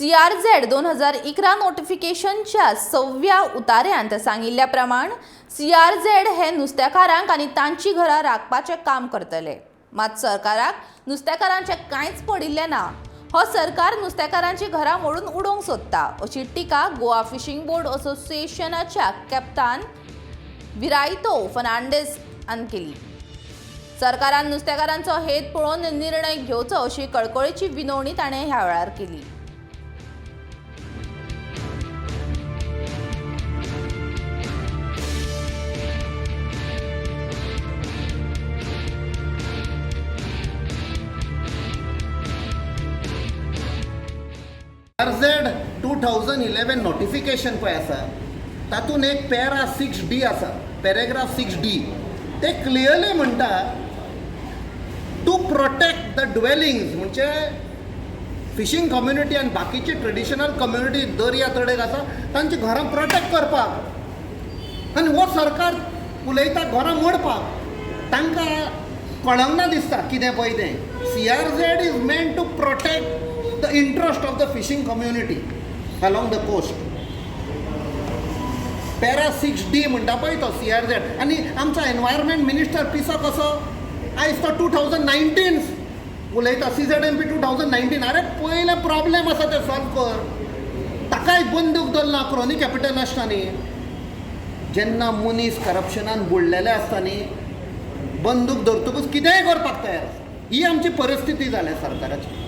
CRZ 2011 नोटिफिकेशनच्या 6व्या उतार्यांत सांगिल्ल्या प्रमाण CRZ हे नुस्तेकारांक आनी तांची घरां राखपाचें काम करतले। मात सरकाराक नुस्तेकारांचें कांयच पडिल्लें ना। हो सरकार नुस्तेकारांची घरां मोडून उडोवंक सोदता अशी टिका गोवा फिशिंग बोर्ड असोसिएशनाच्या कॅप्तान विरायतो फर्नांडीस हांणी केली। सरकारान नुस्तेकारांचो हेत पळोवन निर्णय घेवचो अशी कळकळीची विनवणी ताणें ह्या वेळार केली। CRZ 2011 नोटिफिकेशन पळय आसा तातूंत एक पॅरा 6D आसा, पॅरेग्राफ 6D ते क्लियरली म्हणटा टू प्रोटेक्ट द ड्वेलिंग्स, म्हणजे फिशींग कम्युनिटी आनी बाकीची ट्रेडिशनल कम्युनिटी दर्या तडेक आसा तांची घरां प्रोटेक्ट करपाक। आनी हो सरकार उलयता घरां मोडपाक, तांकां कळंक ना दिसता कितें पळय तें। CRZ is meant to protect the interest of the fishing community along the coast. Para 6D म्हणटा पळय तो CRZ आनी आमचो एनवायरमेंट मिनिस्टर पिसो कसो आयज तो 2019 उलयता CZMP 2019। अरे पयले प्रॉब्लेम आसा ते सॉल्व कर, ताकाय बंदूक धरला क्रोनी कॅपिटल आसता न्ही, जेन्ना मनीस करप्शनान बुडलेले आसता न्ही बंदूक धरतकूच कितेंय करपाक तयार आसा। ही आमची परिस्थिती जाल्या सरकाराची।